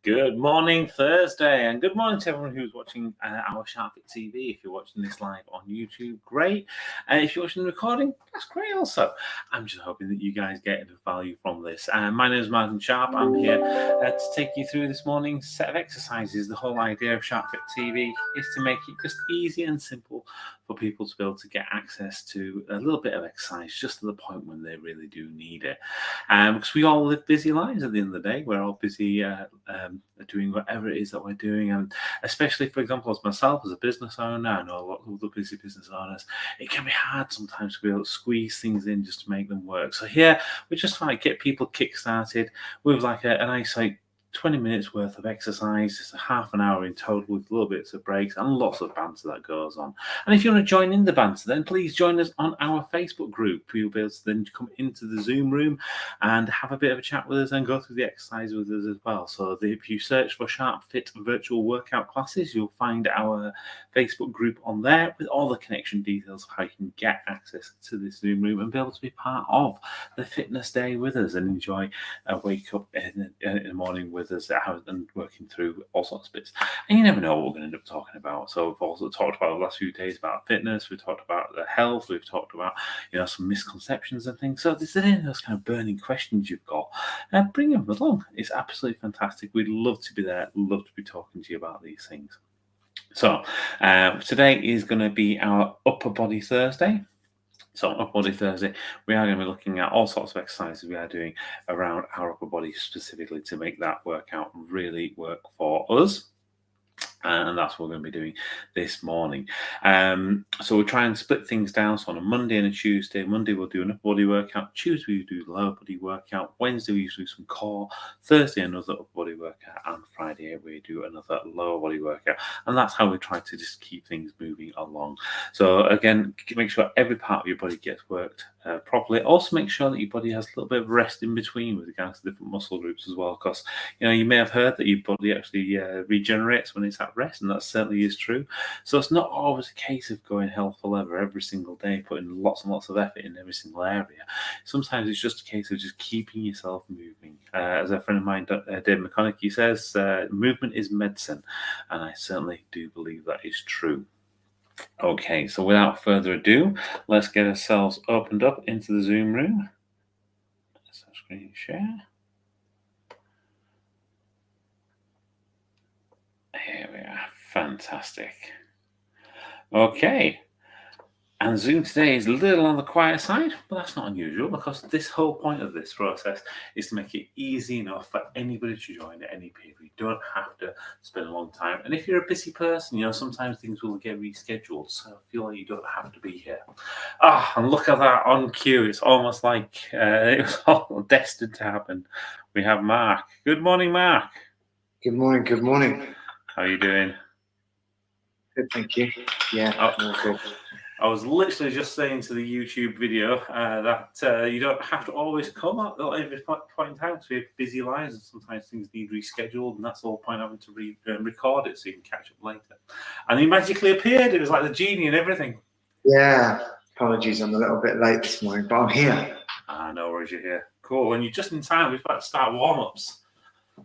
Good morning, Thursday, and good morning to everyone who's watching our SharpFit TV. If you're watching this live on YouTube, great. And if you're watching the recording, that's great also. I'm just hoping that you guys get enough value from this. My name is Martin Sharp. I'm here to take you through this morning's set of exercises. The whole idea of SharpFit TV is to make it just easy and simple for people to be able to get access to a little bit of exercise just to the point when they really do need it. Because we all live busy lives at the end of the day. We're all busy doing whatever it is that we're doing, and especially, for example, as myself as a business owner, I know a lot of other busy business owners, it can be hard sometimes to be able to squeeze things in just to make them work. So here we just try to get people kick-started with like a nice 20 minutes worth of exercise. It's a half an hour in total with little bits of breaks and lots of banter that goes on. And if you want to join in the banter, then please join us on our Facebook group. You'll be able to then come into the Zoom room and have a bit of a chat with us and go through the exercise with us as well. So if you search for SharpFit virtual workout classes, you'll find our Facebook group on there with all the connection details of how you can get access to this Zoom room and be able to be part of the fitness day with us and enjoy a wake up in the morning with us and working through all sorts of bits. And you never know what we're going to end up talking about. So we've also talked about the last few days about fitness. We've talked about the health. We've talked about some misconceptions and things. So if there's any of those kind of burning questions you've got, bring them along. It's absolutely fantastic. We'd love to be there. Love to be talking to you about these things. So today is going to be our Upper Body Thursday. So on Upper Body Thursday, we are going to be looking at all sorts of exercises we are doing around our upper body specifically to make that workout really work for us. And that's what we're going to be doing this morning. So we'll try and split things down. So on a Monday and a Tuesday, Monday we'll do an upper body workout. Tuesday we'll do the lower body workout. Wednesday we usually do some core. Thursday another upper body workout. And Friday we do another lower body workout. And that's how we try to just keep things moving along. So again, make sure every part of your body gets worked properly. Also make sure that your body has a little bit of rest in between with regards to different muscle groups as well. Because you may have heard that your body actually regenerates when it's at rest, and that certainly is true. So it's not always a case of going hell for leather every single day, putting lots and lots of effort in every single area. Sometimes it's just a case of just keeping yourself moving. As a friend of mine, Dave McConaughey, he says, movement is medicine, and I certainly do believe that is true. Okay, so without further ado, let's get ourselves opened up into the Zoom room. So screen share. Here we are. Fantastic. Okay. And Zoom today is a little on the quiet side, but that's not unusual because this whole point of this process is to make it easy enough for anybody to join at any period. You don't have to spend a long time. And if you're a busy person, sometimes things will get rescheduled. So I feel like you don't have to be here. And look at that on cue. It's almost like it was all destined to happen. We have Mark. Good morning, Mark. Good morning. Good morning. How are you doing? Good, thank you. Yeah, good. I was literally just saying to the YouTube video that you don't have to always come at every point in time because we have busy lives and sometimes things need rescheduled, and that's the whole point of having to record it so you can catch up later. And he magically appeared. It was like the genie and everything. Yeah, apologies, I'm a little bit late this morning, but I'm here. No worries, you're here. Cool, and you're just in time. We're about to start warm-ups.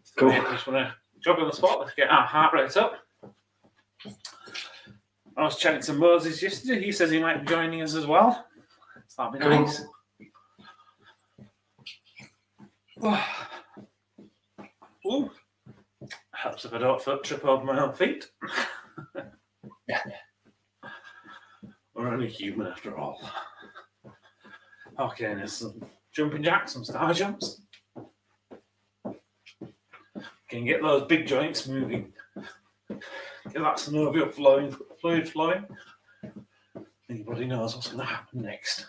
So cool. I just want to jog on the spot. Let's get our heart rate up. I was chatting to Moses yesterday. He says he might be joining us as well. So that'd be nice. Ooh. Helps if I don't trip over my own feet. We're only human after all. Okay, there's some jumping jacks, some star jumps. Can get those big joints moving. Get that synovial fluid flowing. Anybody knows what's going to happen next.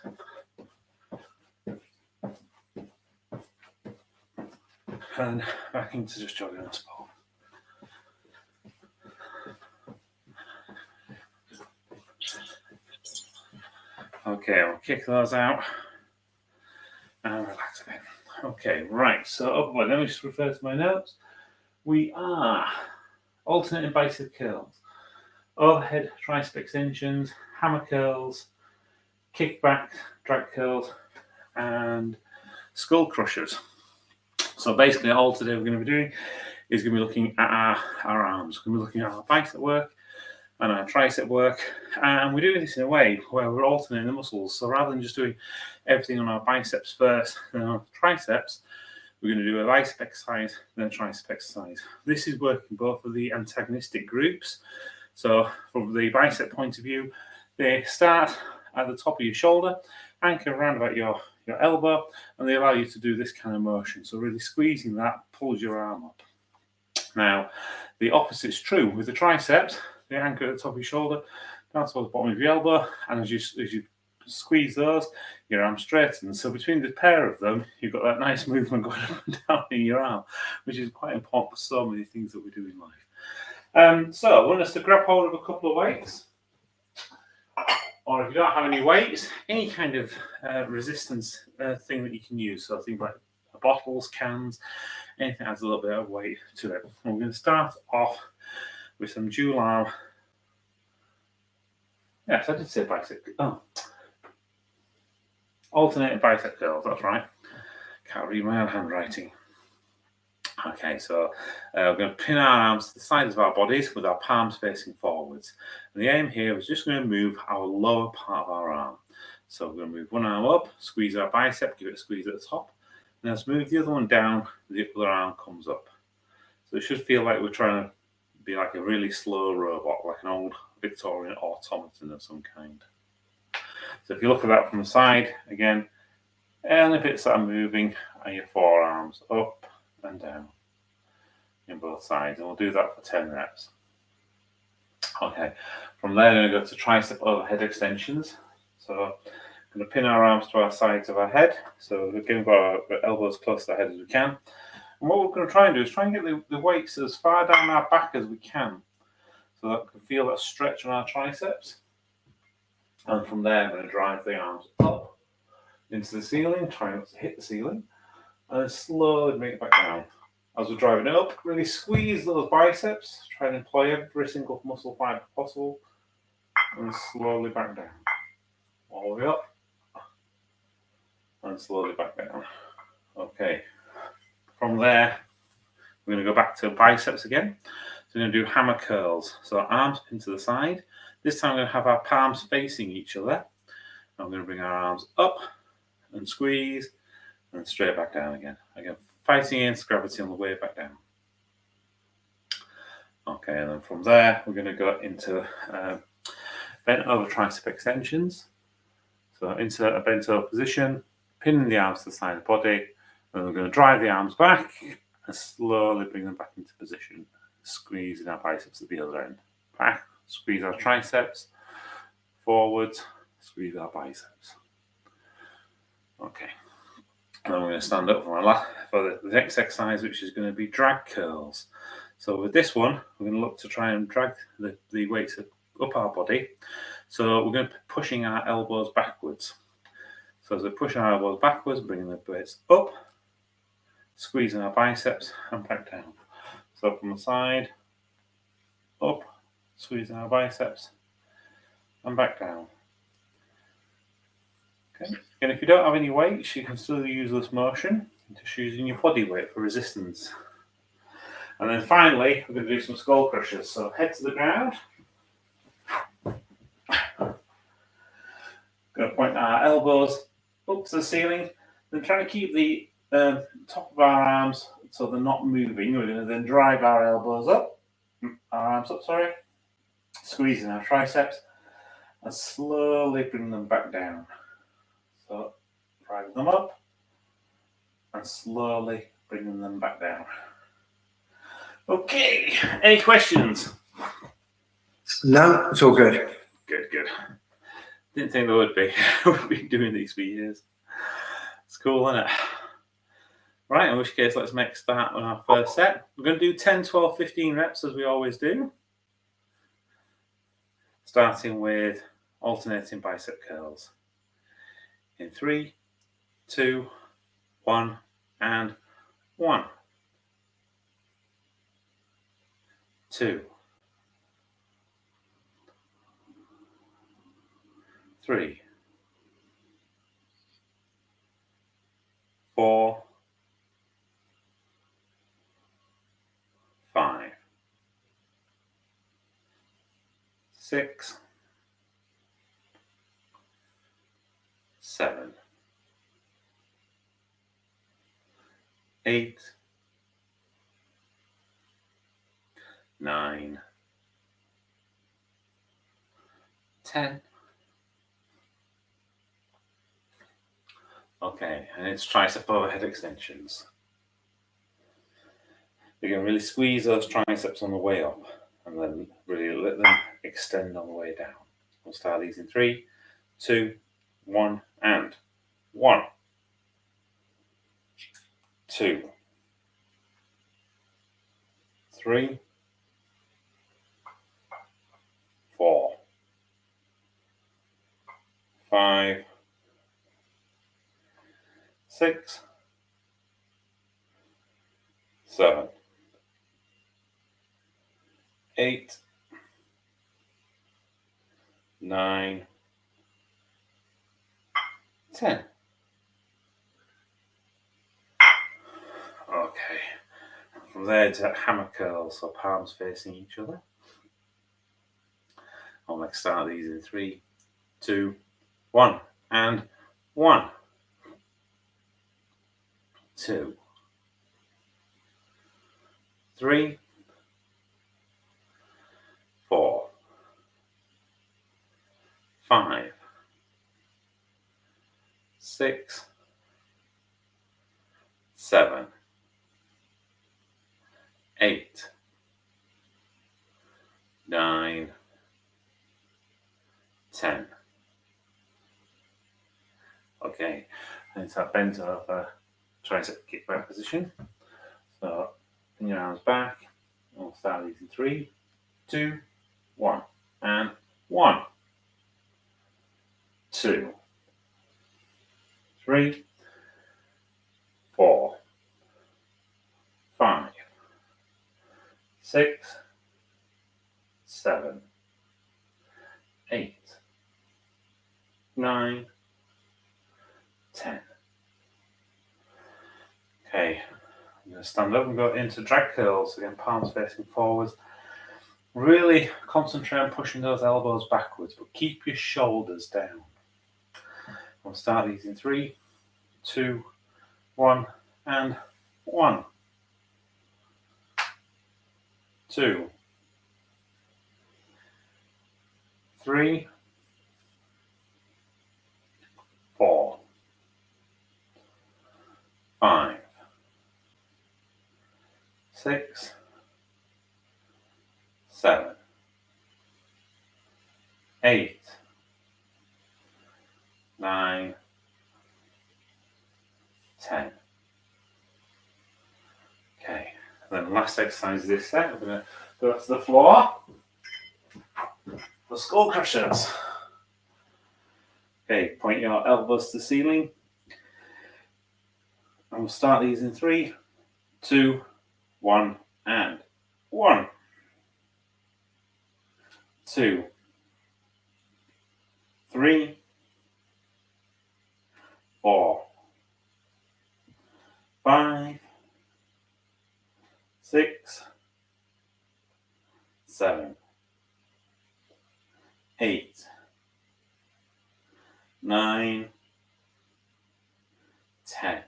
And back into just jogging on the spot. Okay, I'll kick those out and relax again. Okay, right. So, let me just refer to my notes. We are alternating bicep curls, overhead tricep extensions, hammer curls, kickback drag curls, and skull crushers. So basically all today we're going to be doing is going to be looking at our arms. We're going to be looking at our bicep work and our tricep work, and we're doing this in a way where we're alternating the muscles. So rather than just doing everything on our biceps first and our triceps, we're going to do a bicep exercise, then a tricep exercise. This is working both of the antagonistic groups. So from the bicep point of view, they start at the top of your shoulder, anchor around about your elbow, and they allow you to do this kind of motion. So really squeezing that pulls your arm up. Now, the opposite's true with the triceps. They anchor at the top of your shoulder, down towards the bottom of your elbow, and as you squeeze those, your arm straightens. So between the pair of them, you've got that nice movement going up and down in your arm, which is quite important for so many things that we do in life. So I want us to grab hold of a couple of weights, or if you don't have any weights, any kind of resistance thing that you can use. So things like bottles, cans, anything that adds a little bit of weight to it. And we're going to start off with some dual arm. Yes, I did say bicep. Oh, alternating bicep curls. That's right. Can't read my own handwriting. Okay, so we're going to pin our arms to the sides of our bodies with our palms facing forwards. And the aim here is just going to move our lower part of our arm. So we're going to move one arm up, squeeze our bicep, give it a squeeze at the top. And let's move the other one down, the other arm comes up. So it should feel like we're trying to be like a really slow robot, like an old Victorian automaton of some kind. So if you look at that from the side, again, only bits that are moving are your forearms up and down in both sides, and we'll do that for 10 reps. Okay, from there we're going to go to tricep overhead extensions. So I'm going to pin our arms to our sides of our head, so we're going to get our elbows close to the head as we can. And what we're going to try and do is try and get the weights as far down our back as we can, so that we can feel that stretch on our triceps. And from there, I'm going to drive the arms up into the ceiling, try not to hit the ceiling, and then slowly bring it back down. As we're driving it up, really squeeze those biceps, try and employ every single muscle fiber possible, and then slowly back down. All the way up, and slowly back down. Okay. From there, we're going to go back to biceps again. So we're going to do hammer curls. So arms pinned to the side. This time we're going to have our palms facing each other. I'm going to bring our arms up and squeeze, and straight back down again. Again, fighting against gravity on the way back down. Okay, and then from there, we're going to go into bent over tricep extensions. So into a bent over position, pinning the arms to the side of the body, and we're going to drive the arms back and slowly bring them back into position, squeezing our biceps at the other end. Back, squeeze our triceps, forwards, squeeze our biceps. Okay. And then we're going to stand up for the next exercise, which is going to be drag curls. So with this one, we're going to look to try and drag the weights up our body. So we're going to be pushing our elbows backwards. So as we push our elbows backwards, bringing the weights up, squeezing our biceps and back down. So from the side, up, squeezing our biceps and back down. Okay. And if you don't have any weights, you can still use this motion, just using your body weight for resistance. And then finally, we're going to do some skull crushers. So head to the ground. Going to point our elbows up to the ceiling. Then try to keep the top of our arms so they're not moving. We're going to then drive our elbows up, squeezing our triceps, and slowly bring them back down. So drive them up and slowly bringing them back down. Okay, any questions? No, it's all good. Good. Didn't think there would be. We've been doing these for years. It's cool, isn't it? Right, in which case, let's make start on our first set. We're going to do 10, 12, 15 reps as we always do. Starting with alternating bicep curls. In 3, 2, 1, and 1. 2. 3. 4. 6, 7, 8, 9, 10. Okay, and it's tricep overhead extensions. You can really squeeze those triceps on the way up and then really let them extend on the way down. We'll start these in 3, 2, 1, and 1, 2, 3, 4, 5, 6, 7, 8, 9, 10. Okay. From there to hammer curls, so palms facing each other. I'll make start these in 3, 2, 1, and 1, 2, 3, 4, 5, 6, 7, 8, 9, 10. Okay, and it's that bent over tricep kickback position. So bring your arms back. We'll start these in 3, 2, 1, and 1, 2, 3, 4, 5, 6, 7, 8, 9, 10. Okay, I'm going to stand up and go into drag curls. Again, palms facing forwards. Really concentrate on pushing those elbows backwards, but keep your shoulders down. We'll start these in 3, 2, 1, and 1, 2, 3, 4, 5, 6, 7, 8, 9, 10. Okay, and then last exercise of this set, we're going to go to the floor for skull crushers. Okay, point your elbows to the ceiling. And we'll start these in 3, 2, 1, and 1, 2, 3, 4, 5, 6, 7, 8, 9, 10.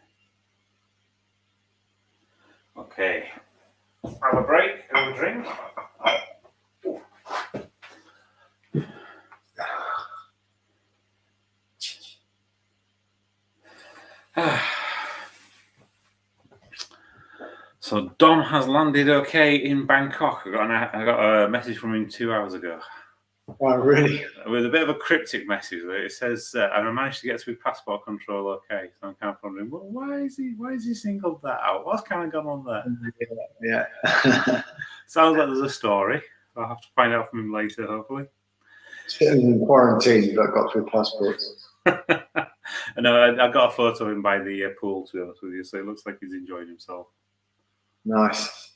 Okay, have a break, have a drink. So Dom has landed okay in Bangkok. I got a message from him 2 hours ago. Oh, really? With a bit of a cryptic message. It says, and I managed to get through passport control okay. So I'm kind of wondering, well, why is he singled that out? What's kind of gone on there? Yeah. Sounds like there's a story. I'll have to find out from him later, hopefully. Sitting in quarantine, but got through passports. No, I got a photo of him by the pool, to be honest with you, so it looks like he's enjoying himself. Nice.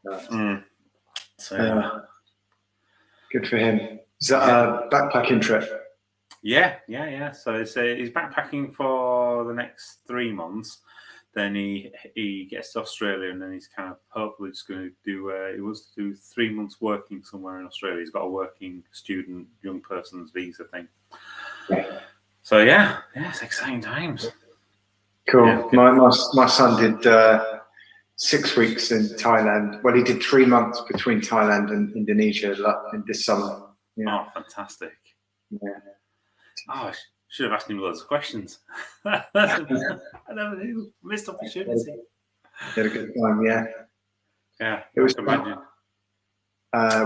So yeah. Good for him. Is that a backpacking trip? Yeah. So he's backpacking for the next 3 months. then he gets to Australia, and then he's kind of hopefully just going to do. He wants to do 3 months working somewhere in Australia. He's got a working student, young person's visa thing. So yeah, it's exciting times. Cool. Yeah, okay. My son did 6 weeks in Thailand. Well, he did 3 months between Thailand and Indonesia this summer. Yeah. Oh, fantastic. Yeah. Oh, I should have asked him loads of questions. I never knew. Missed opportunity. Had a good time, yeah. Yeah, It was I can imagine.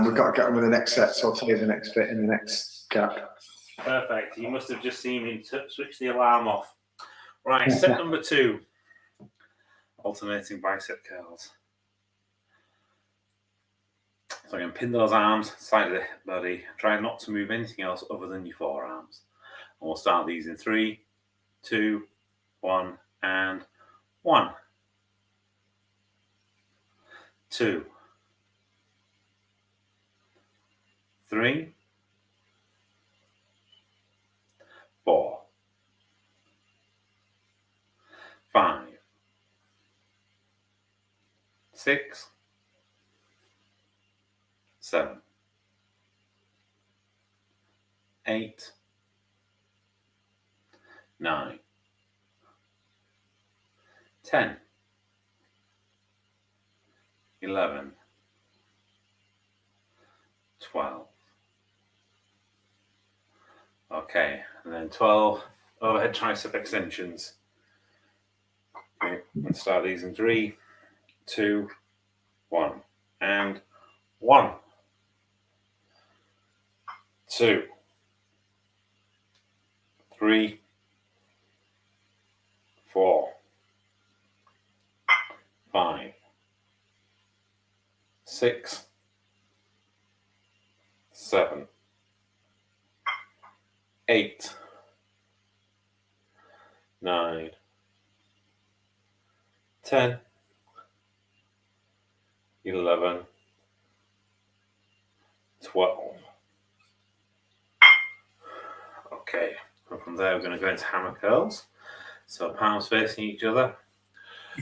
We've got to get on with the next set, so I'll tell you the next bit in the next gap. Perfect. You must have just seen me switch the alarm off. Right, set number 2. Alternating bicep curls. So again, pin those arms, side of the body. Try not to move anything else other than your forearms. And we'll start these in 3, 2, 1, and 1, 2, 3, 4, 5, 6, 7, 8, 9, 10, 11, 12. Okay, and then 12 overhead tricep extensions. Okay, let's start these in 3, 2, 1, and 1, 2, 3, 4, 5, 6, 7, 8, 9, 10, 11, 12. Okay, and from there we're going to go into hammer curls. So palms facing each other.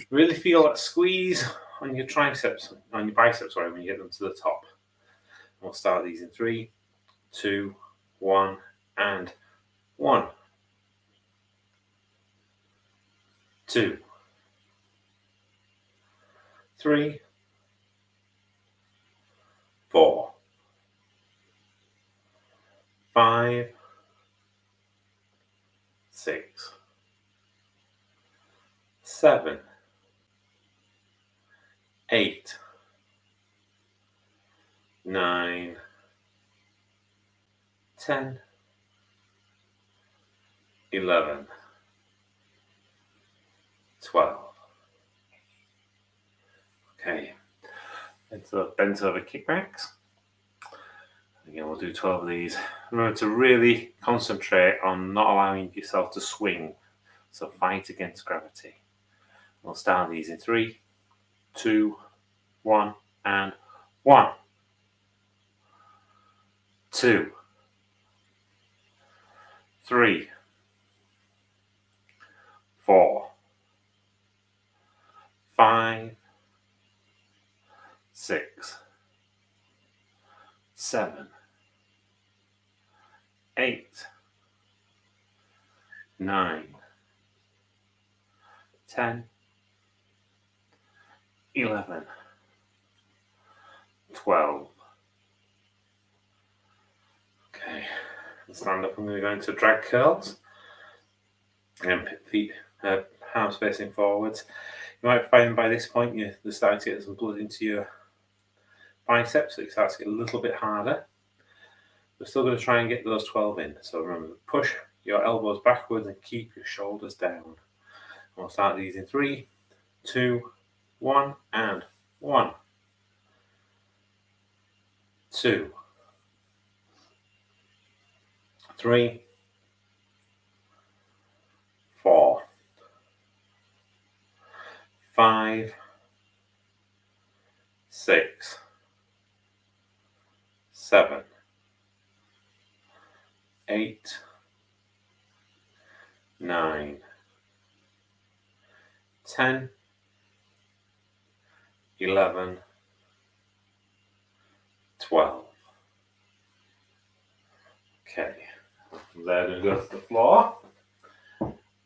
Really feel that squeeze on your triceps, on your biceps, sorry, when you get them to the top. We'll start these in 3, 2, 1, and 1, 2, 3, 4, 5, 6, 7, 8, 9, 10, 11, 12. Okay, into bent over kickbacks. Again, we'll do 12 of these. Remember to really concentrate on not allowing yourself to swing. So fight against gravity. We'll start these in 3, 2, 1, and 1, 2, 3, 4, 5, 6, 7, 8, 9, 10, 11, 12. Okay, let's stand up. I'm going to go into drag curls. And feet, arms facing forwards. You might find by this point you're starting to get some blood into your biceps, so it starts to get a little bit harder. We're still going to try and get those 12 in. So remember, push your elbows backwards and keep your shoulders down. And we'll start these in 3, 2, 1, and 1, 2, 3, 4, 5, 6, 7, 8, 9, 10, 11, 12. Okay, from there we go to the floor,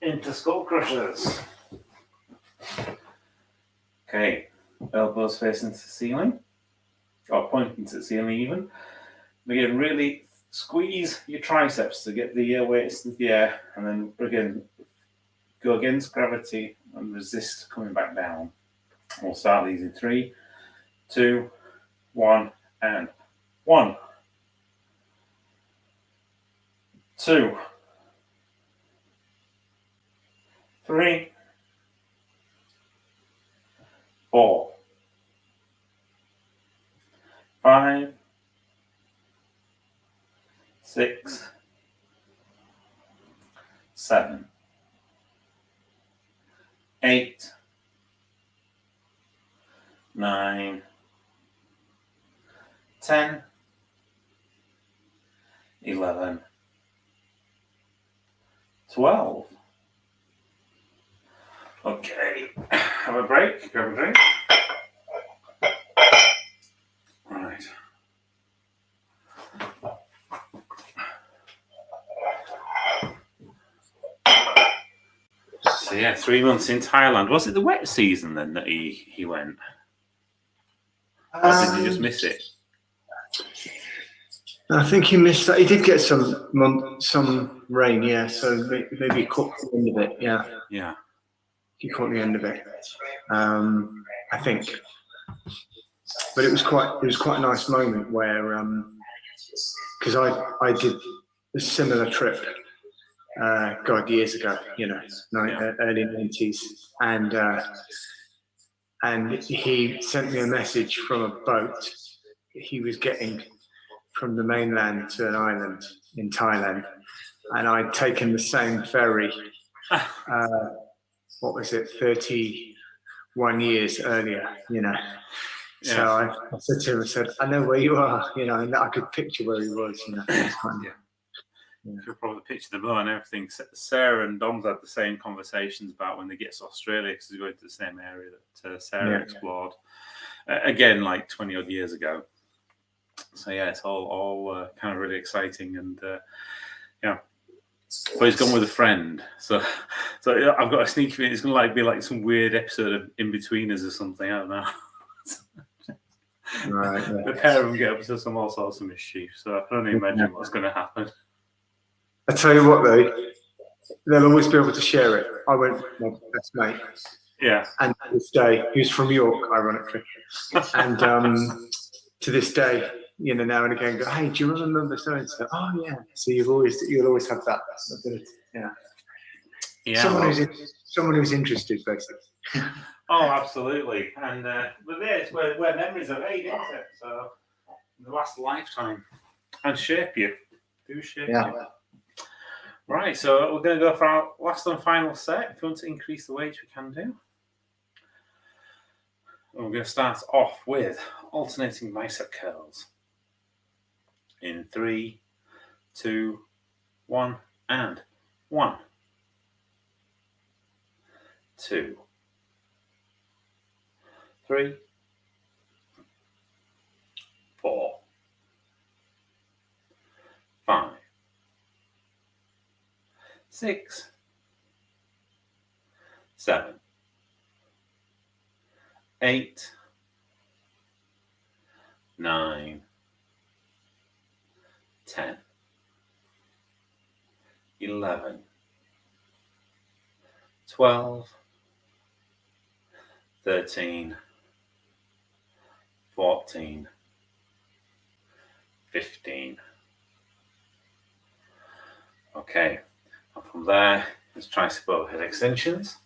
into skull crushers. Okay, elbows facing to the ceiling, or pointing to the ceiling even. Again, really squeeze your triceps to get the weights into the air, and then again, go against gravity and resist coming back down. We'll start these in 3, 2, 1, and 1, 2, 3, 4, 5, 6, 7, 8, 9, 10, 11, 12. Okay, have a break, grab a drink. Right. So yeah, 3 months in Thailand. Was it the wet season then that he went? Or did you just miss it? I think he missed that. He did get some rain, yeah. So maybe he caught the end of it, yeah. Yeah. He caught the end of it, I think. But it was quite a nice moment where, because I did a similar trip, God, years ago, early 90s, and he sent me a message from a boat he was getting from the mainland to an island in Thailand, and I'd taken the same ferry. What was it, 31 years earlier? Yeah. So I said to him, I said, I know where you are, and I could picture where he was. You could probably picture the boat and everything. Sarah and Dom's had the same conversations about when they get to Australia, because they're going to the same area that Sarah explored. Again, like 20 odd years ago. So yeah, it's all kind of really exciting, and but he's gone with a friend. So I've got a sneaky feeling it's going to be like some weird episode of In-Betweeners or something. I don't know. Right. Yeah. The pair of them get up to all sorts of mischief. So I can only imagine what's going to happen. I tell you what, though, they'll always be able to share it. I went with my best mate. Yeah. And to this day, who's from York, ironically, and to this day, now and again, go, hey, do you remember so and so? Oh yeah. So you'll always have that ability. Yeah. Someone who's interested, basically. Oh, absolutely. And but it's where memories are made, isn't it? So the last lifetime and shape you. Do shape you. Right, so we're going to go for our last and final set. If you want to increase the weight, we can do. And we're going to start off with alternating bicep curls. In 3, 2, 1, and 1, 2, 3, 4, 5, 6, 7, 8, 9, 10, 11, 12, 13, 14, 15. Okay, and from there, let's tricep overhead extensions.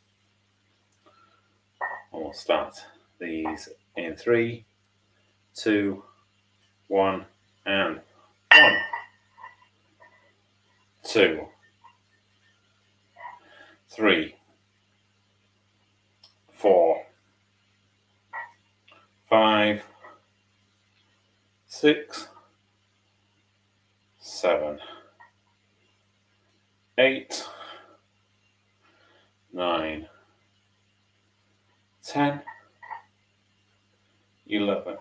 And we'll start these in 3, 2, 1, and 1, 2, 3, 4, 5, 6, 7, 8, 9, 10, 11,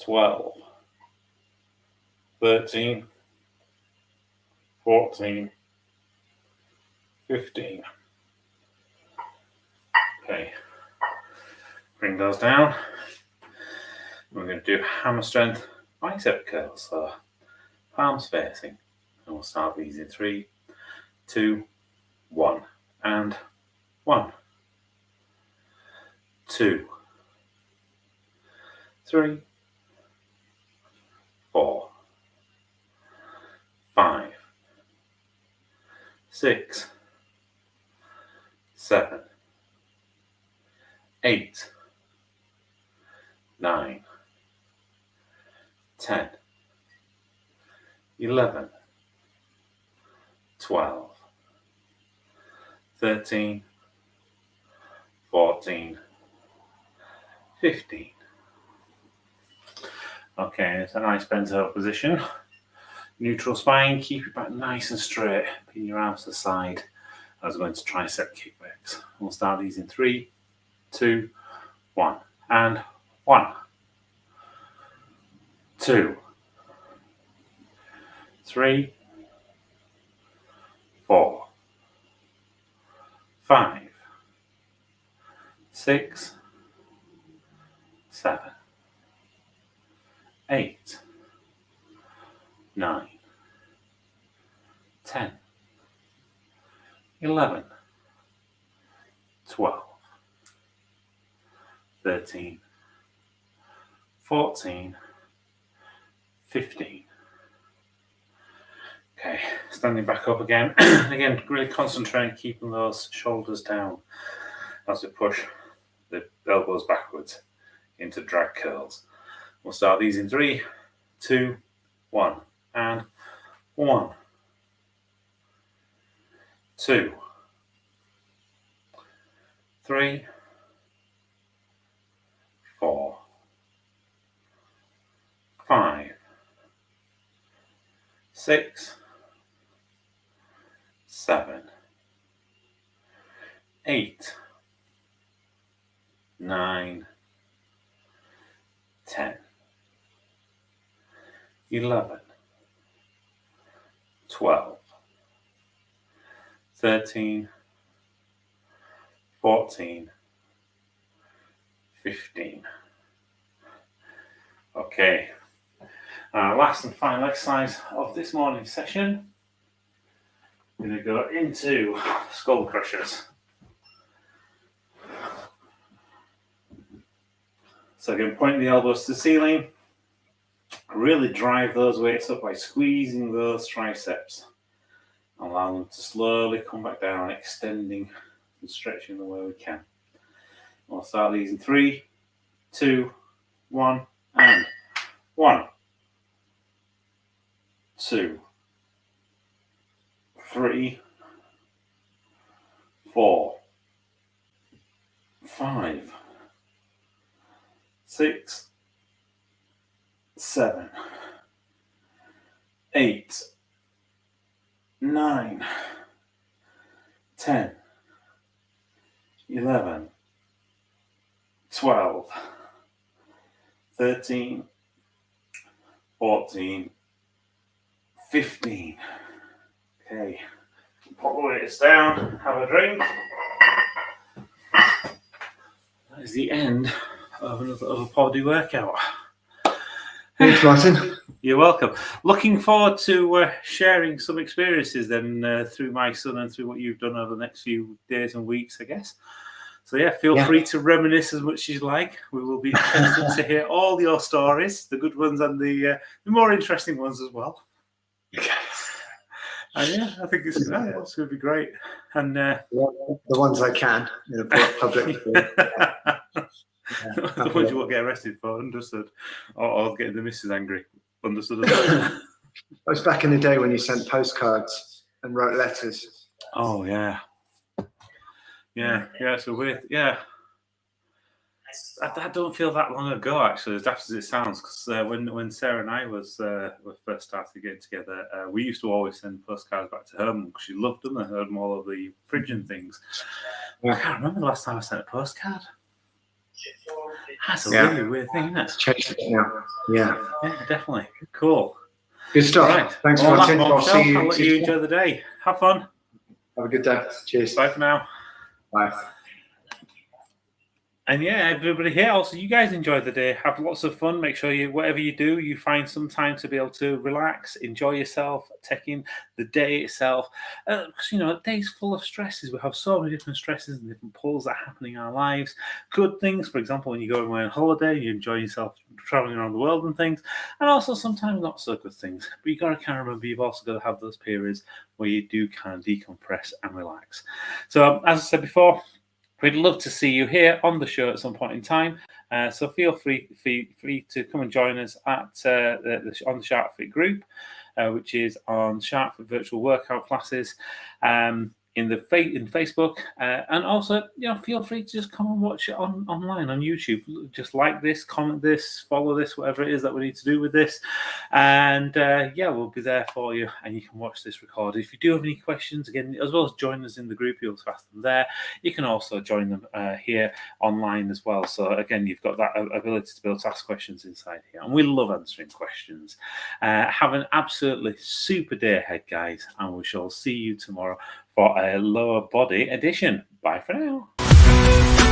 12, 13, 14, 15. Okay, bring those down. We're going to do hammer strength bicep curls, so palms facing. And we'll start these in 3, 2, 1, and 1, 2, 3, 4, 5, 6, 7, 8, 9, 10, 11, 12, 13, 14, 15. Okay, it's a nice bent over position. Neutral spine, keep your back nice and straight. Pin your arms to the side as we're going to tricep kickbacks. We'll start these in 3, 2, 1, and 1, 2, 3, 4, 5, 6, 7, 8, 9, 10, 11, 12, 13, 14, 15. Okay, standing back up again. Again, really concentrate on keeping those shoulders down as we push the elbows backwards into drag curls. We'll start these in 3, 2, 1, and 1, 2, 3, 4, 5, 6, 7, 8, 9, 10, 11, 12, 13, 14, 15. Okay, last and final exercise of this morning's session. We're going to go into skull crushers. So again, point the elbows to the ceiling. Really drive those weights up by squeezing those triceps. Allow them to slowly come back down, extending and stretching the way we can. We'll start these in 3, 2, 1, and 1, 2, 3, 4, 5, 6, 7, 8, 9, 10, 11, 12, 13, 14, 15. Okay, put the weights down, have a drink. That is the end of a body workout. Thanks, Martin. You're welcome. Looking forward to sharing some experiences then through my son and through what you've done over the next few days and weeks, I guess. So yeah, feel free to reminisce as much as you like. We will be interested to hear all your stories, the good ones and the more interesting ones as well. And yeah, I think it's going to be great. And the ones I can in a public. The ones you won't get arrested for, understood. Or getting the missus angry, understood as well. That was back in the day when you sent postcards and wrote letters. Oh yeah. So weird. Yeah. I don't feel that long ago, actually, as daft as it sounds, because when Sarah and I were first started getting together, we used to always send postcards back to her because she loved them and heard them all over the fridge and things. I can't remember the last time I sent a postcard. That's a Yeah. really weird thing, isn't it? It's changed it now. Yeah. Yeah, definitely. Cool. Good stuff. Right. Thanks, Well, Martin. I'll I'll see you. let you enjoy the day. Have fun. Have a good day. Cheers. Bye for now. Bye. And yeah, everybody here, also, you guys enjoy the day. Have lots of fun. Make sure you, whatever you do, you find some time to be able to relax, enjoy yourself, taking the day itself. Because, you know, a day's full of stresses. We have so many different stresses and different pulls that are happening in our lives. Good things, for example, when you go away on holiday, you enjoy yourself traveling around the world and things. And also sometimes not so good things. But you got to kind of remember, you've also got to have those periods where you do kind of decompress and relax. So, as I said before, we'd love to see you here on the show at some point in time. So feel free to come and join us at on the SharpFit group, which is on SharpFit Virtual Workout Classes in Facebook. And also, you know, feel free to just come and watch it online on YouTube. Just like this, comment this, follow this, whatever it is that we need to do with this. And yeah, we'll be there for you, and you can watch this recorded. If you do have any questions, again, as well as join us in the group, you'll ask them there. You can also join them here online as well. So again, you've got that ability to be able to ask questions inside here, and we love answering questions. Have an absolutely super day ahead, guys, and we shall see you tomorrow for a lower body edition. Bye for now.